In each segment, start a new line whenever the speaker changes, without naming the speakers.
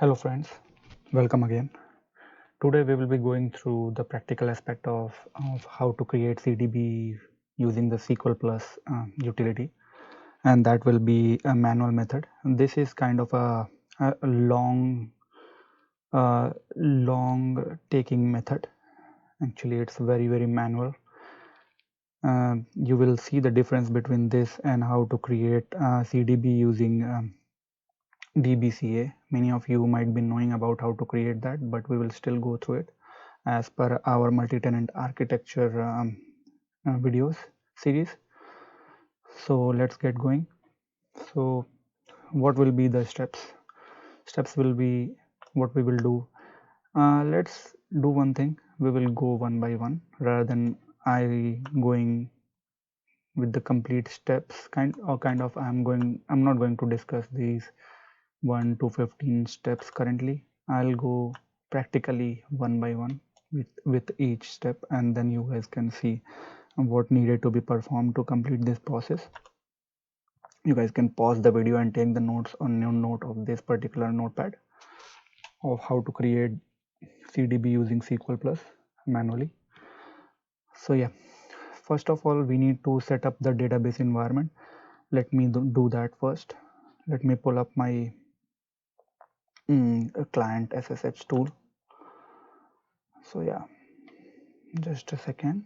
Hello friends, welcome again. Today we will be going through the practical aspect of how to create CDB using the Sqlplus utility, and that will be a manual method. This is kind of a long taking method. Actually, it's very manual. You will see the difference between this and how to create CDB using DBCA. Many of you might be knowing about how to create that, but we will still go through it as per our multi-tenant architecture videos series. So let's get going. So what will be the steps will be what we will do. Let's do one thing. We will go one by one rather than I going with the complete steps kind of I'm not going to discuss these 1 to 15 steps currently. I'll go practically one by one with each step, and then you guys can see what needed to be performed to complete this process. You guys can pause the video and take the notes on your note of this particular notepad of how to create CDB using Sqlplus manually. So yeah, first of all we need to set up the database environment. Let me do that first. Let me pull up my client SSH tool. So yeah, just a second.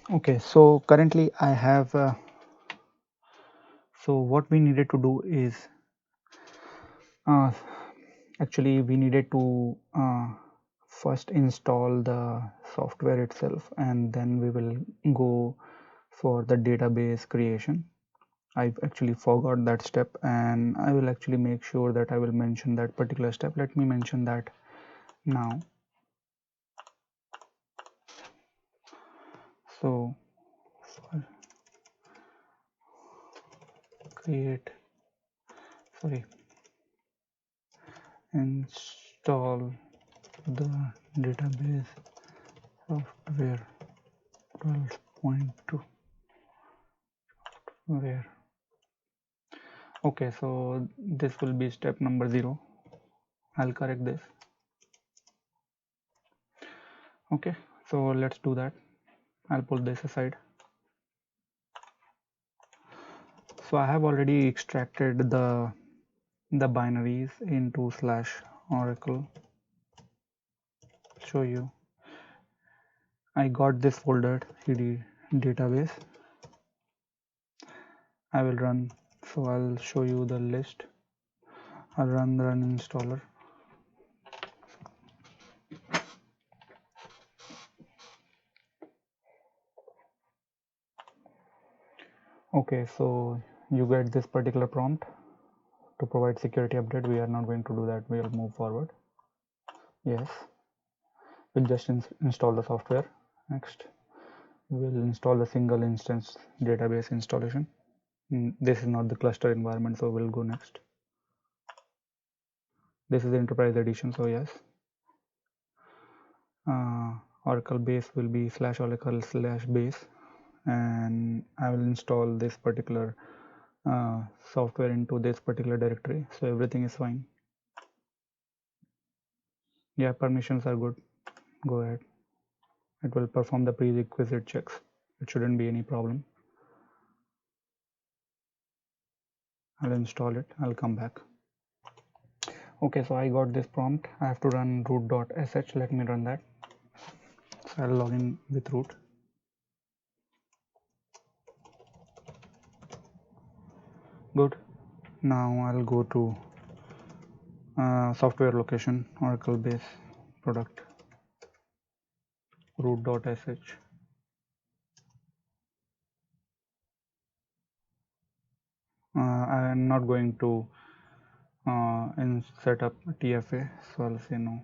Okay, so currently I have so what we needed to do is uh, actually we needed to first install the software itself, and then we will go for the database creation. I've actually forgot that step, and I will actually make sure that I will mention that particular step. Let me mention that now. So create sorry install the database software 12.2 where okay, so this will be step number 0. I'll correct this. Okay, so let's do that. I'll pull this aside. So I have already extracted the binaries into /oracle. Show you. I got this folder cd database. I will run. So I'll show you the list. I'll run installer. Okay, so you get this particular prompt to provide security update. We are not going to do that. We'll move forward. Yes, we'll just install the software. Next, we'll install the single instance database installation. This is not the cluster environment, so we'll go next. This is the enterprise edition, so yes. Oracle base will be /oracle/base, and I will install this particular software into this particular directory, so everything is fine. Yeah, permissions are good. Go ahead. It will perform the prerequisite checks. It shouldn't be any problem. I'll install it. I'll come back. Okay, so I got this prompt. I have to run root.sh. Let me run that. So I'll log in with root. Good. Now I'll go to software location, Oracle base product, root.sh. I am not going to set up TFA, so I'll say no.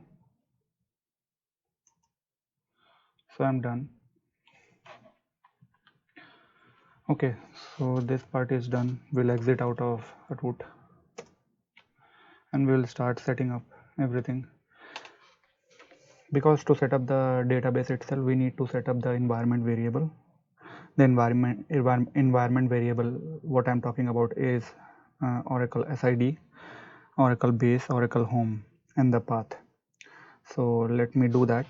So I'm done. Okay, so this part is done. We'll exit out of root and we'll start setting up everything. Because to set up the database itself, we need to set up the environment variable. The environment variable, what I'm talking about is Oracle SID. Oracle base, Oracle home, and the path. So let me do that.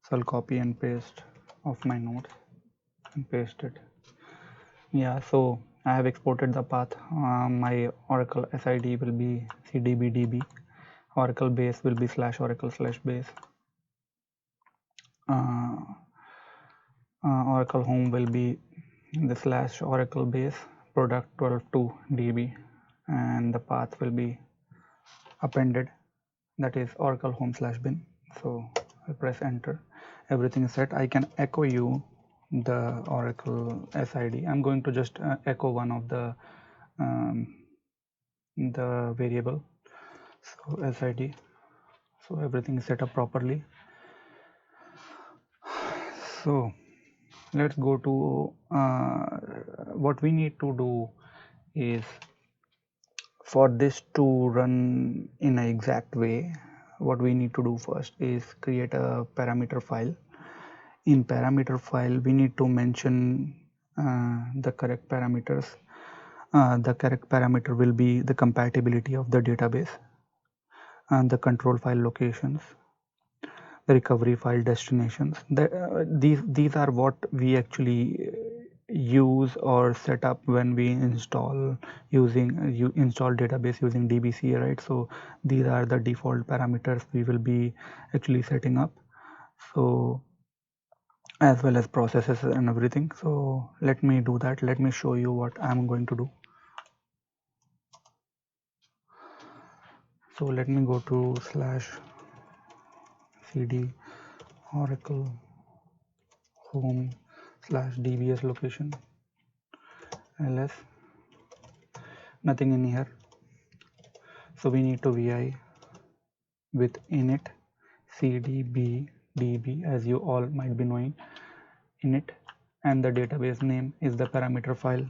So I'll copy and paste of my notes and paste it. Yeah, so I have exported the path. My Oracle SID will be cdbdb. Oracle base will be /oracle/base. Oracle home will be the /oracle base product 12.2 db, and the path will be appended, that is Oracle home/bin. So I press enter. Everything is set. I can echo you the Oracle SID. I'm going to just echo one of the variable. So SID. So everything is set up properly. So let's go to what we need to do is, for this to run in an exact way, what we need to do first is create a parameter file. In parameter file, we need to mention the correct parameters. The correct parameter will be the compatibility of the database, and the control file locations, the recovery file destinations. These are what we actually use or set up when we install install database using DBC, right? So these are the default parameters we will be actually setting up, so as well as processes and everything. So let me do that. Let me show you what I'm going to do. So let me go to /cd Oracle home /dbs location ls. Nothing in here. So we need to vi with init cdbdb, as you all might be knowing, init, and the database name is the parameter file.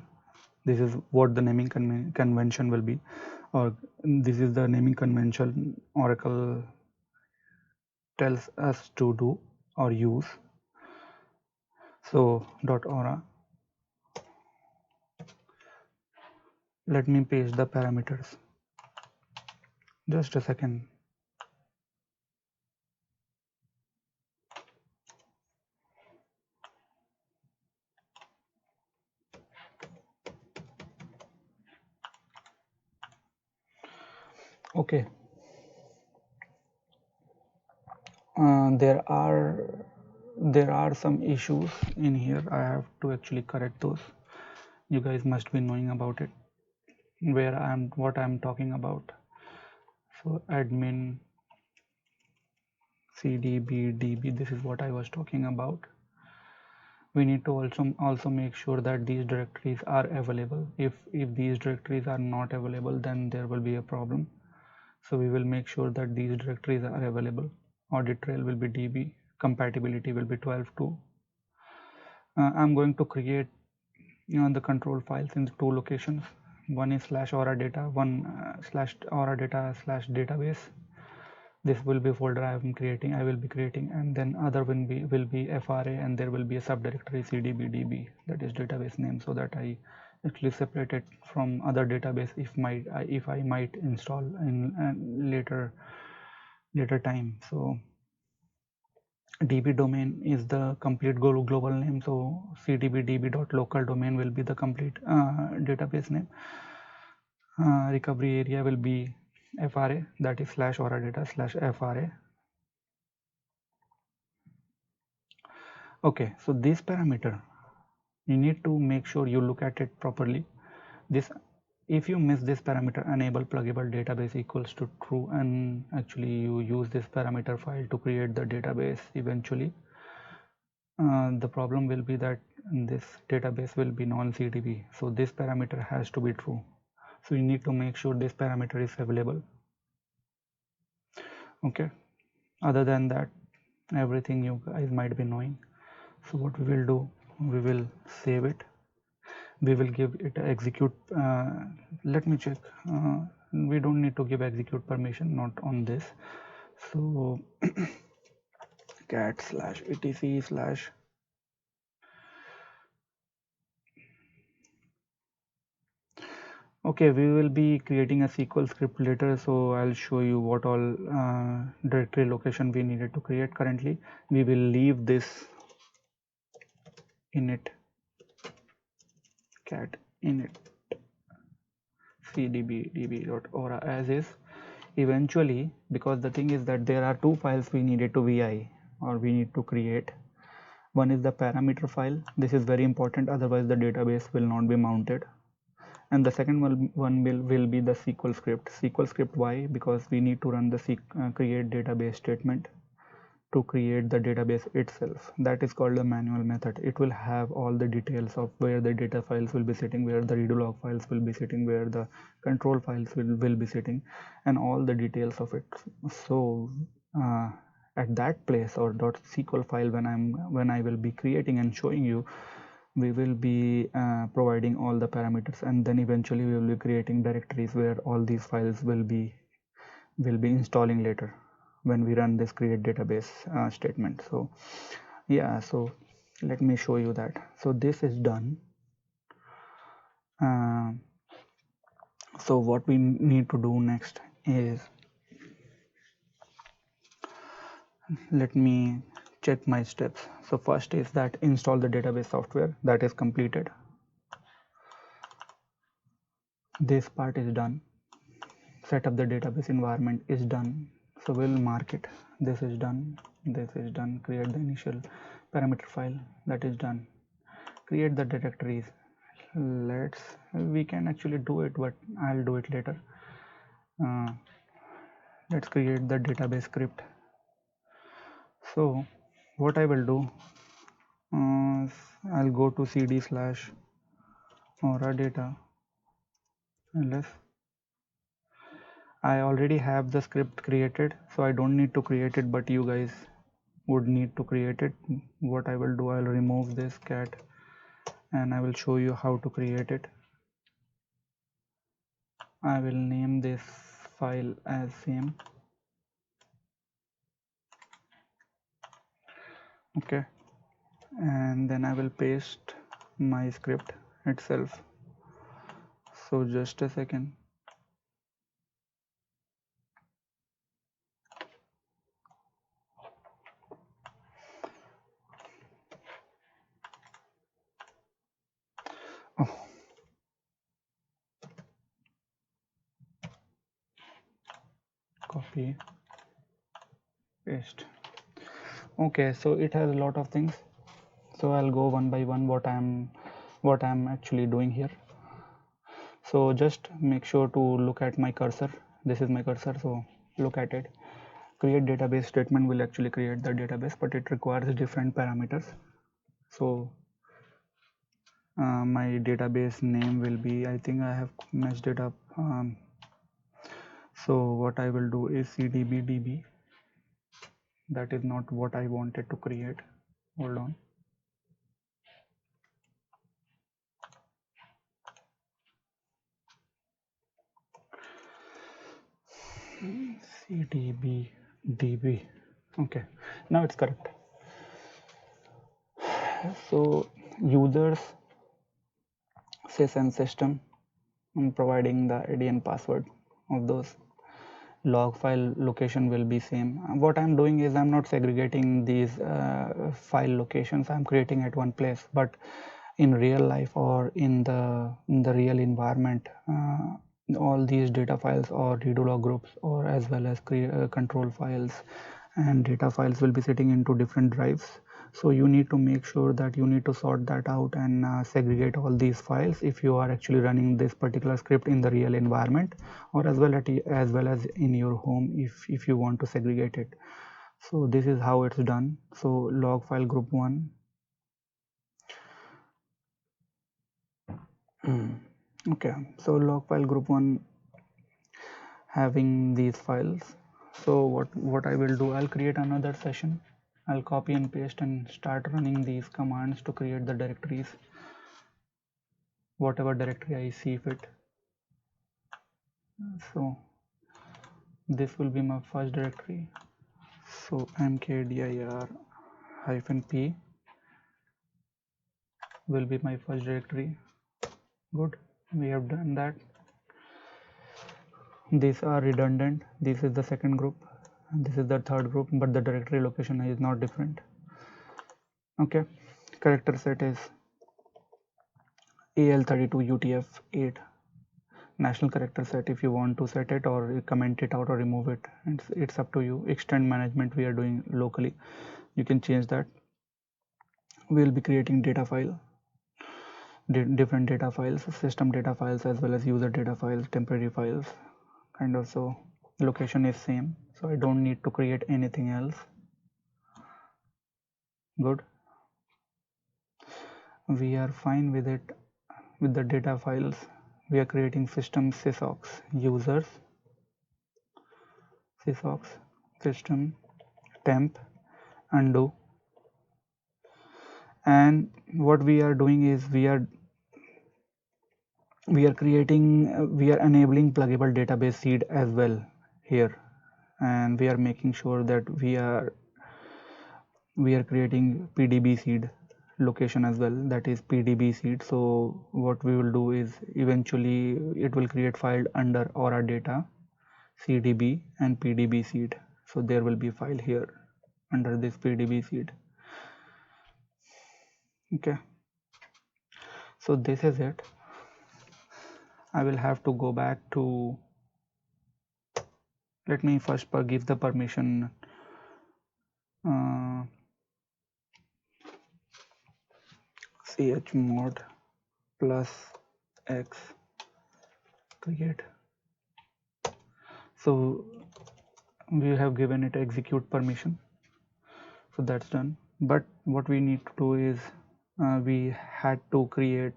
This is what the naming convention will be, or this is the naming convention Oracle tells us to do or use. So .aura. Let me paste the parameters. Just a second. Okay. There are some issues in here. I have to actually correct those. You guys must be knowing about it, what I'm talking about. So admin cdbdb, this is what I was talking about. We need to also make sure that these directories are available. If these directories are not available, then there will be a problem. So we will make sure that these directories are available. Audit trail will be db, compatibility will be 12.2. I'm going to create the control files in 2 locations. One is /aura data, one /aura data /database. This will be folder I will be creating, and then other will be FRA, and there will be a subdirectory cdbdb, that is database name, so that I actually separate it from other database if I might install in later time. So db domain is the complete global name, so cdbdb.local domain will be the complete database name. Recovery area will be FRA, that is /aura data /FRA. Okay, so this parameter, you need to make sure you look at it properly. If you miss this parameter, enable pluggable database equals to true, and actually you use this parameter file to create the database eventually, the problem will be that this database will be non-CDB, so this parameter has to be true. So you need to make sure this parameter is available. Okay, other than that, everything you guys might be knowing. So what we will do, we will save it, we will give it execute. Let me check. We don't need to give execute permission, not on this. So cat /etc/ Okay, we will be creating a SQL script later, so I'll show you what all directory location we needed to create. Currently we will leave this init cat init cdb.aura as is. Eventually, because the thing is that there are two files we needed to vi or we need to create. One is the parameter file. This is very important, otherwise the database will not be mounted. And the second one will be the SQL script. SQL script, why? Because we need to run the create database statement to create the database itself. That is called the manual method. It will have all the details of where the data files will be sitting, where the redo log files will be sitting, where the control files will be sitting, and all the details of it. So at that place or .sql file, when I will be creating and showing you, we will be providing all the parameters, and then eventually we will be creating directories where all these files will be installing later when we run this create database statement. So yeah, so let me show you that. So this is done. So what we need to do next is, let me check my steps. So first is that install the database software. That is completed. This part is done. Set up the database environment is done. So we'll mark it. This is done. This is done. Create the initial parameter file. That is done. Create the directories. We can actually do it, but I'll do it later. Let's create the database script. So what I will do, I'll go to cd/aura data, unless I already have the script created, so I don't need to create it, but you guys would need to create it. What I will do, I'll remove this cat and I will show you how to create it. I will name this file as same. Okay, and then I will paste my script itself. So just a second. Oh. Copy, paste. Okay, so it has a lot of things, so I'll go one by one what I'm actually doing here. So just make sure to look at my cursor. This is my cursor, so look at it. Create database statement will actually create the database, but it requires different parameters. So my database name will be, I think I have messed it up. So what I will do is cdbdb. That is not what I wanted to create. Hold on. cdbdb. Okay, now it's correct. So users, sys and system, I'm providing the ID and password of those. Log file location will be same. What I'm doing is I'm not segregating these file locations. I'm creating at one place, but in real life or in the real environment, all these data files or redo log groups, or as well as control files and data files will be sitting into different drives. So you need to make sure that you need to sort that out and segregate all these files if you are actually running this particular script in the real environment, or as well as in your home if you want to segregate it. So this is how it's done. So log file group 1. Okay, so log file group 1 having these files. So what I will do, I'll create another session. I'll copy and paste and start running these commands to create the directories, whatever directory I see fit. So this will be my first directory. So mkdir-p will be my first directory. Good, we have done that. These are redundant. This is the second group and this is the third group, but the directory location is not different. Okay, character set is AL32UTF-8 national character set. If you want to set it or comment it out or remove it, it's up to you. Extend management we are doing locally, you can change that. We will be creating data file, different data files, system data files as well as user data files, temporary files kind of. So location is same, so I don't need to create anything else. Good, we are fine with it. With the data files we are creating system sysocs, users sysocs, system temp, undo. And what we are doing is we are creating, we are enabling pluggable database seed as well here, and we are making sure that we are creating pdb seed location as well, that is pdb seed. So what we will do is eventually it will create file under aura data cdb and pdb seed. So there will be file here under this pdb seed. Okay, so this is it. I will have to go back to, let me first give the permission chmod plus x create. So we have given it execute permission, so that's done. But what we need to do is we had to create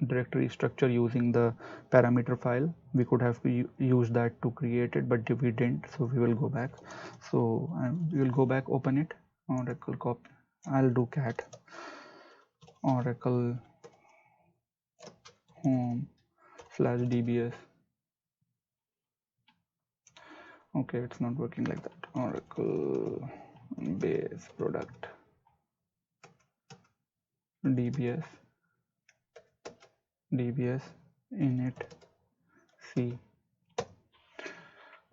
directory structure using the parameter file. We could have used that to create it, but we didn't, so we will go back. So we will go back, open it, oracle copy. I'll do cat oracle home / dbs. Okay, it's not working like that. Oracle base product dbs init c.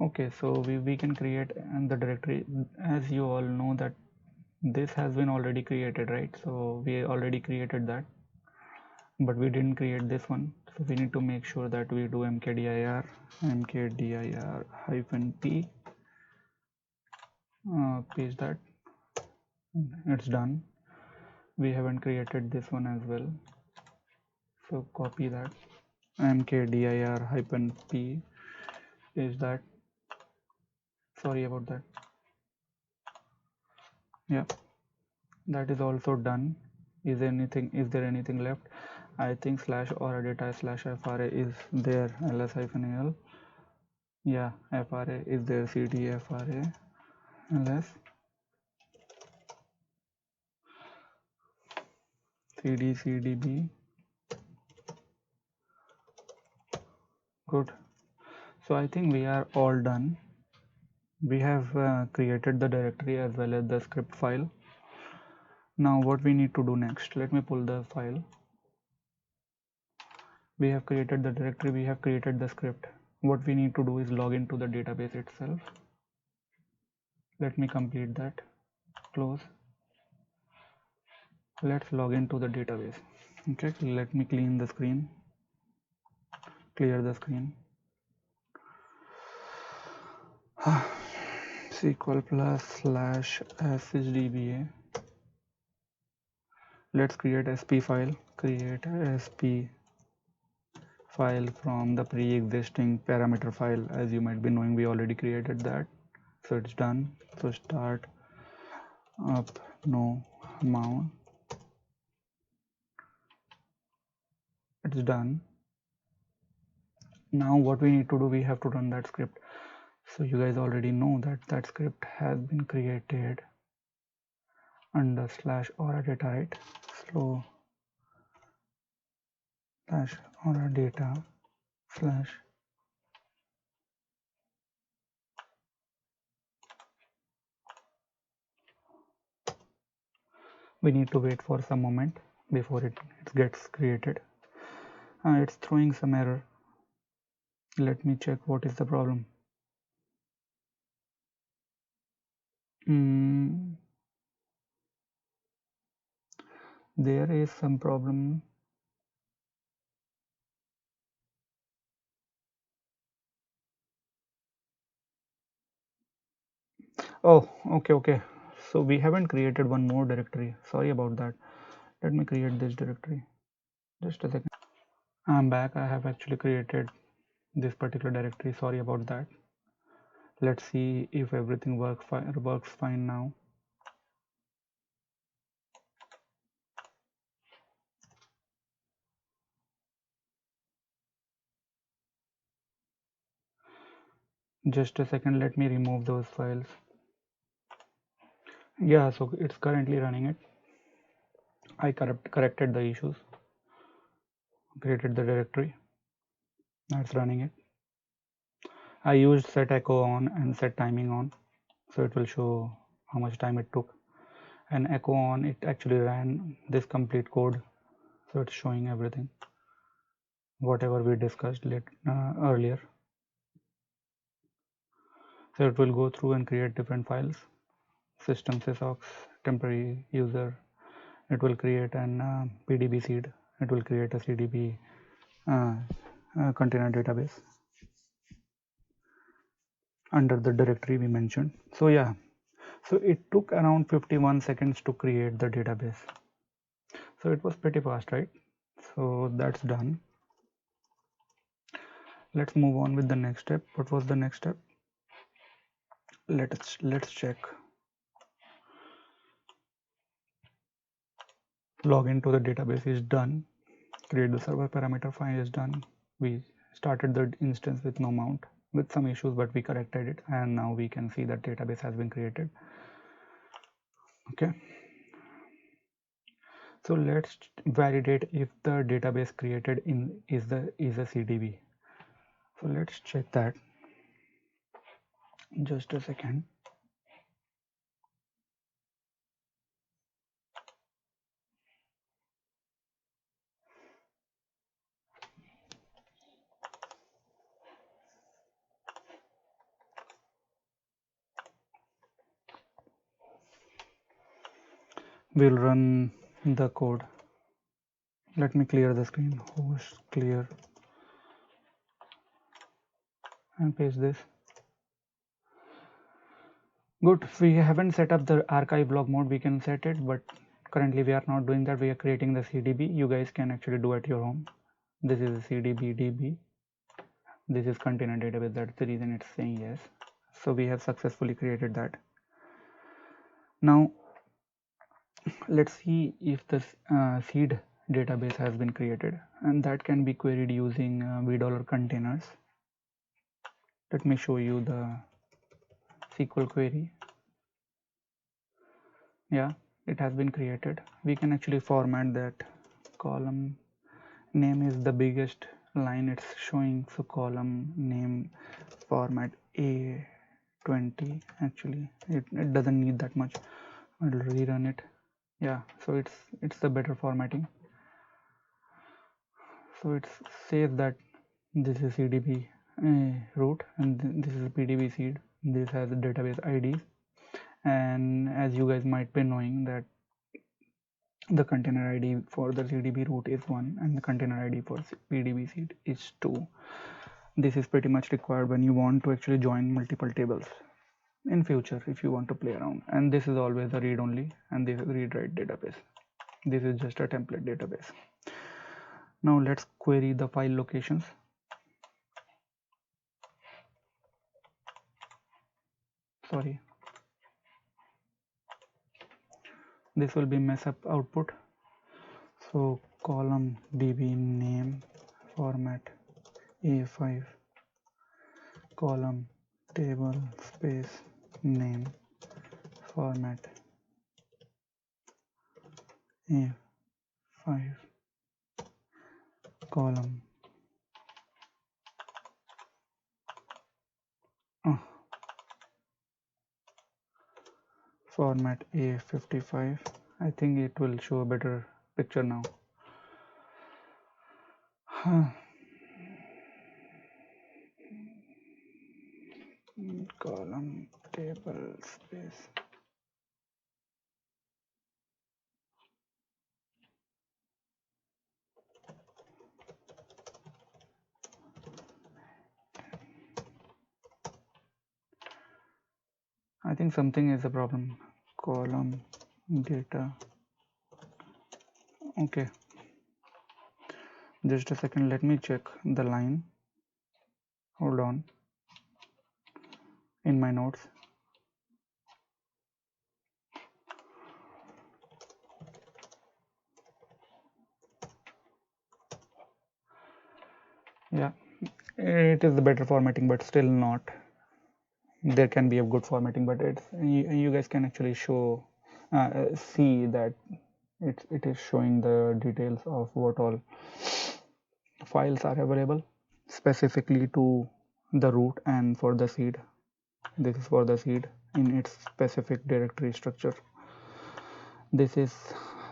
Okay, so we can create the directory. As you all know that this has been already created, right? So we already created that, but we didn't create this one. So we need to make sure that we do mkdir -p, paste that. It's done. We haven't created this one as well, so copy that, mkdir -p, is that, sorry about that. Yeah, that is also done. Is there anything left? I think /aura data /fra is there, ls-al. Yeah, fra is there, cd fra ls cd cdb. Good. So I think we are all done. We have created the directory as well as the script file. Now what we need to do next, let me pull the file. We have created the directory, we have created the script. What we need to do is log into the database itself. Let me complete that. Close. Let's log into the database. Okay, let me clean the screen, clear the screen. Sqlplus /shdba. Let's create sp file. Create sp file from the pre-existing parameter file. As you might be knowing, we already created that, so it's done. So start up no mount, it's done. Now what we need to do, we have to run that script. So you guys already know that that script has been created under /aura data, right? So /aura data / we need to wait for some moment before it gets created. It's throwing some error. Let me check what is the problem. Hmm, there is some problem. Oh, okay. So we haven't created one more directory. Sorry about that. Let me create this directory. Just a second. I'm back. I have actually created this particular directory. Sorry about that. Let's see if everything works fine now. Just a second. Let me remove those files. Yeah, so it's currently running it. I corrected the issues, created the directory. That's running it. I used set echo on and set timing on, so it will show how much time it took. And echo on, it actually ran this complete code, so it's showing everything, whatever we discussed earlier. So it will go through and create different files, system sysocs, temporary user. It will create an PDB seed. It will create a CDB container database under the directory we mentioned. So yeah, so it took around 51 seconds to create the database. So it was pretty fast, right? So that's done. Let's move on with the next step. What was the next step? Let's check. Login to the database is done. Create the server parameter file is done. We started the instance with no mount with some issues, but we corrected it, and now we can see that database has been created. Okay, so let's validate if the database created in is a CDB. So let's check that. Just a second. We'll run the code. Let me clear the screen. Host clear and paste this. Good. We haven't set up the archive log mode. We can set it, but currently we are not doing that. We are creating the CDB. You guys can actually do at your home. This is a CDB DB. This is container database. That's the reason it's saying yes. So we have successfully created that. Now let's see if this seed database has been created, and that can be queried using $v containers. Let me show you the SQL query. Yeah, it has been created. We can actually format that. Column name is the biggest line it's showing, so column name format A20. Actually it doesn't need that much. I'll rerun it. Yeah, so it's the better formatting. So it says that this is CDB root and this is PDB seed. This has the database IDs, and as you guys might be knowing that the container ID for the CDB root is 1 and the container ID for PDB seed is 2. This is pretty much required when you want to actually join multiple tables in future if you want to play around. And this is always a read only, and this is read write database. This is just a template database. Now let's query the file locations. Sorry, this will be mess up output. So column db name format A5, column table space name format A5, column format A55. I think it will show a better picture now. column table space. I think something is a problem. Column data. Okay, just a second, let me check the line. Hold on. In my notes. Yeah, it is the better formatting, but still not. There can be a good formatting, but it's you guys can actually show see that it is showing the details of what all files are available specifically to the root and for the seed. This is for the seed in its specific directory structure. This is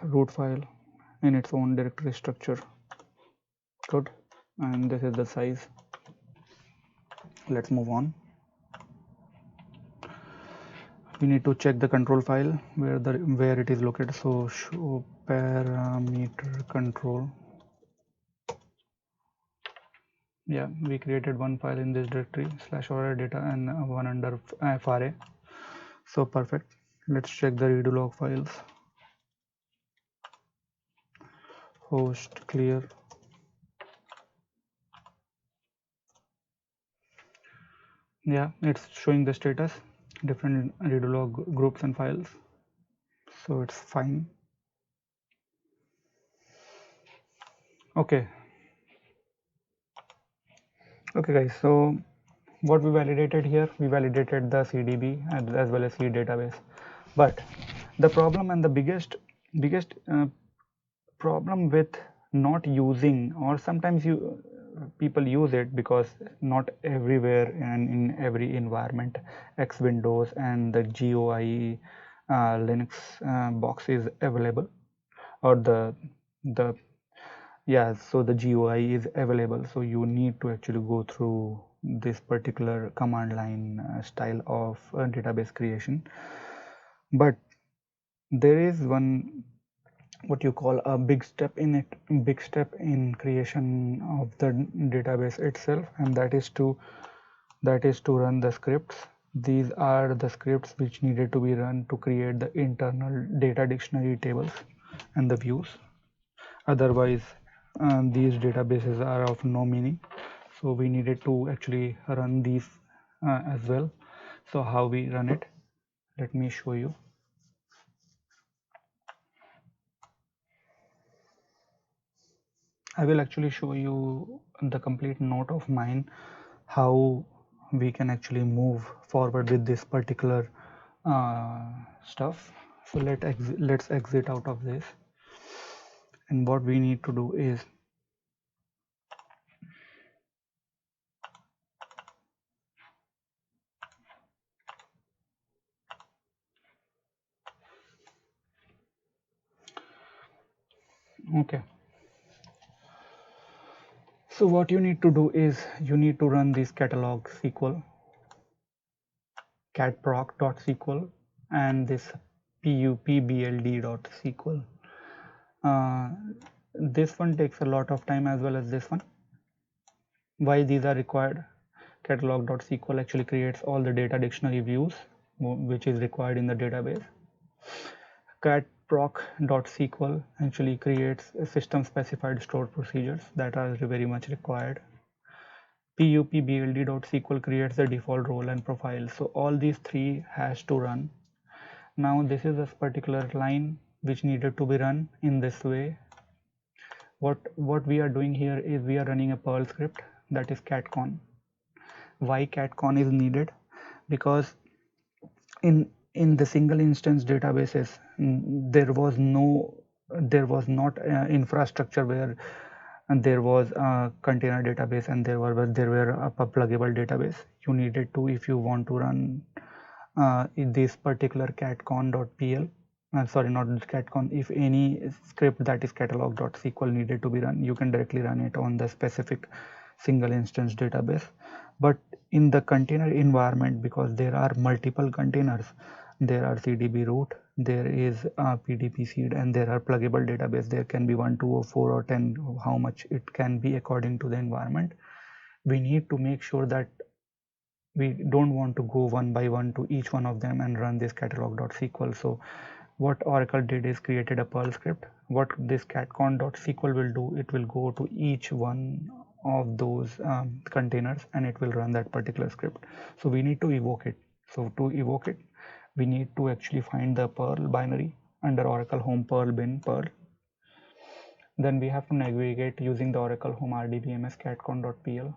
root file in its own directory structure. Good. And this is the size. Let's move on. We need to check the control file where it is located. So show parameter control. Yeah, we created one file in this directory /order data and one under FRA. So perfect. Let's check the redo log files. Host clear. Yeah, it's showing the status, different redo log groups and files. So it's fine. Okay guys, so what we validated here, we validated the CDB as well as C database, but the problem and the biggest problem with not using, or sometimes people use it because not everywhere and in every environment X Windows and the GUI Linux box is available, or the yeah, so the GUI is available, so you need to actually go through this particular command line style of database creation. But there is one, what you call a big step in creation of the database itself, and that is to run the scripts. These are the scripts which needed to be run to create the internal data dictionary tables and the views. Otherwise these databases are of no meaning, so we needed to actually run these as well. So how we run it, let me show you. I will actually show you the complete note of mine, how we can actually move forward with this particular stuff. So let's exit out of this, and what we need to do is okay. So what you need to do is you need to run this catalog SQL catproc.sql and this pupbld.sql. This one takes a lot of time as well as this one. Why these are required? Catalog.sql actually creates all the data dictionary views which is required in the database. Catproc.sql actually creates system specified stored procedures that are very much required. pupbld.sql creates the default role and profile. So all these three has to run. Now this is a particular line which needed to be run in this way. What we are doing here is we are running a Perl script, that is catcon. Why catcon is needed? Because in the single instance databases there was not infrastructure where there was a container database and there were a pluggable database. You needed to, if you want to run this particular catcon.pl, sorry, not catcon, if any script that is catalog.sql needed to be run, you can directly run it on the specific single instance database. But in the container environment, because there are multiple containers, there are cdb root, there is a pdp seed, and there are pluggable database. There can be 1, 2, or 4 or 10, how much it can be according to the environment. We need to make sure that we don't want to go one by one to each one of them and run this catalog.sql. So what Oracle did is created a Perl script. What this catcon.sql will do, it will go to each one of those containers and it will run that particular script. So we need to evoke it. So to evoke it, we need to actually find the Perl binary under Oracle home Perl bin Perl. Then we have to navigate using the Oracle home rdbms catcon.pl.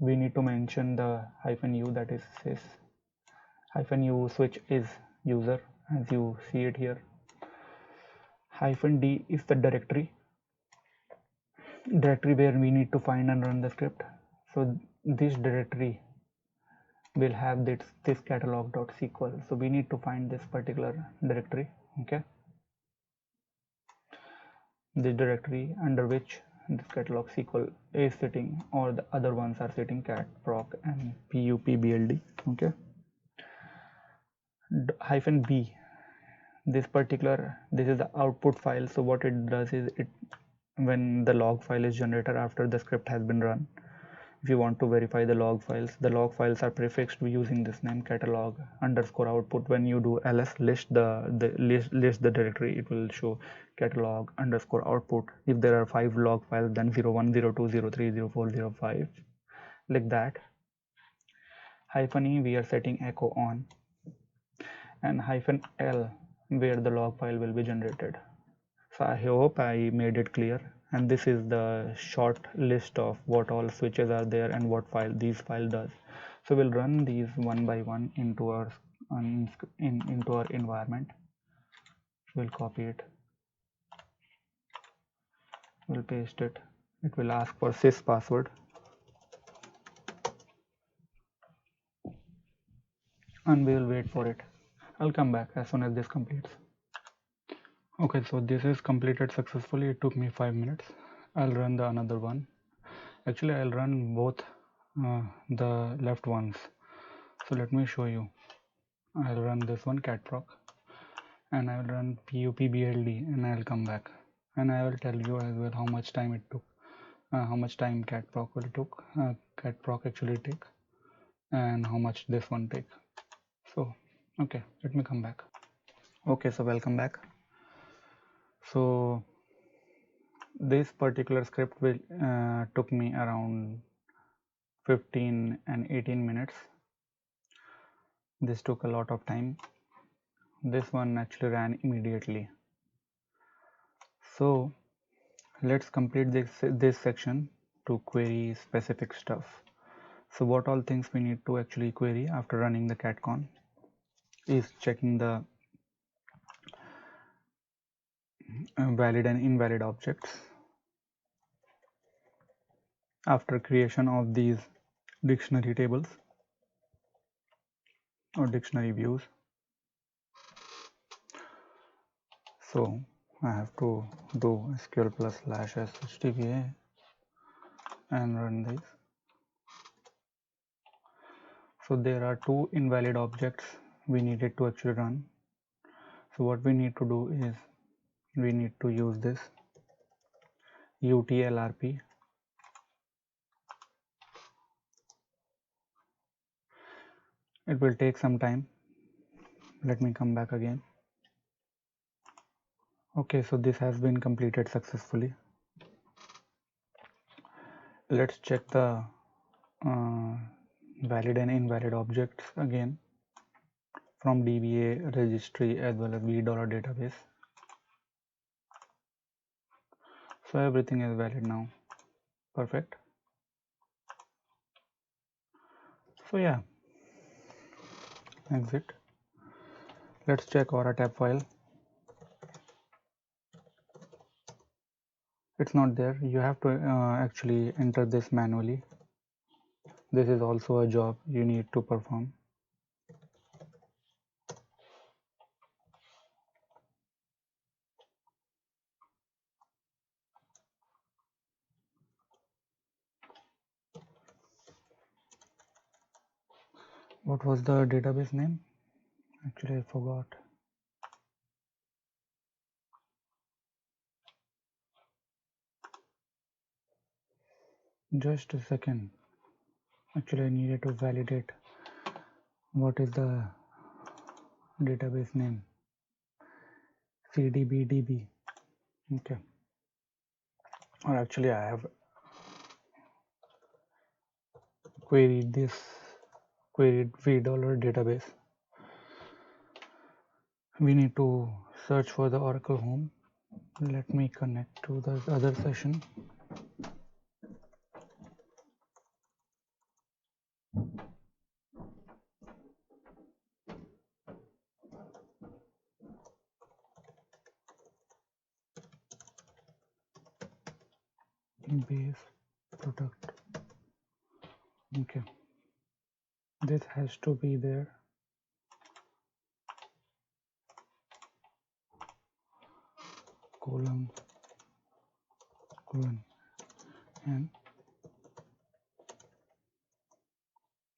We need to mention the -u, that is sys. -u switch is user, as you see it here. -d is the directory where we need to find and run the script. So this directory will have this catalog.sql. So we need to find this particular directory. Okay, this directory under which this catalog SQL is sitting, or the other ones are sitting, cat proc and pupbld. Okay, -b, this is the output file. So what it does is, it when the log file is generated after the script has been run, if you want to verify the log files are prefixed using this name catalog underscore output. When you do ls list the directory, it will show catalog underscore output. If there are 5 log files, then 01, 02, 03, 04, 05, like that. -e, we are setting echo on, and -l, where the log file will be generated. So I hope I made it clear, and this is the short list of what all switches are there and what these file does. So we'll run these one by one into our environment. We'll copy it, we'll paste it. It will ask for sys password, and we'll wait for it. I'll come back as soon as this completes. Okay, so this is completed successfully. It took me 5 minutes. I'll run the another one. Actually, I'll run both the left ones. So let me show you. I'll run this one catproc, and I will run pupbld, and I'll come back and I will tell you as well how much time it took, how much time catproc actually take, and how much this one take. So okay, let me come back. Okay, so welcome back. So this particular script will took me around 15 and 18 minutes. This took a lot of time. This one actually ran immediately. So let's complete this section to query specific stuff. So what all things we need to actually query after running the catcon is checking the valid and invalid objects. After creation of these dictionary tables or dictionary views, so I have to do Sqlplus /shtva and run this. So there are 2 invalid objects we needed to actually run. So what we need to do is, we need to use this utlrp. It will take some time. Let me come back again. Okay, so this has been completed successfully. Let's check the valid and invalid objects again from DBA registry as well as $. Database. So everything is valid now. Perfect. So yeah, exit. Let's check Aura tab file. It's not there. You have to actually enter this manually. This is also a job you need to perform. What was the database name? Actually, I forgot. Just a second. Actually, I needed to validate what is the database name. CDBDB. Okay. Or actually, I have queried $v database. We need to search for the Oracle home. Let me connect to the other session. Base product. Okay, this has to be there. Colon and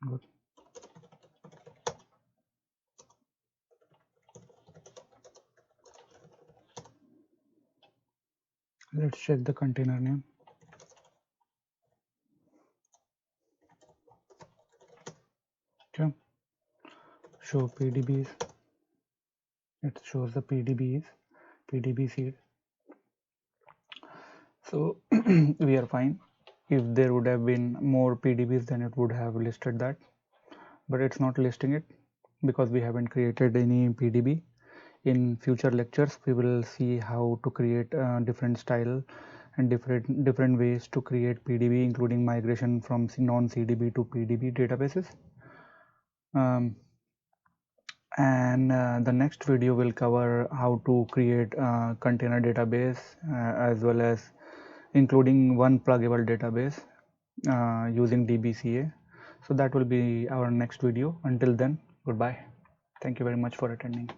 good. Let's check the container name. Okay, show PDBs. It shows the PDB seed. So we are fine. If there would have been more PDBs, then it would have listed that, but it's not listing it because we haven't created any PDB. In future lectures, we will see how to create different style and different ways to create PDB, including migration from non-CDB to PDB databases. And the next video will cover how to create container database as well as including one pluggable database using DBCA. So that will be our next video. Until then, goodbye. Thank you very much for attending.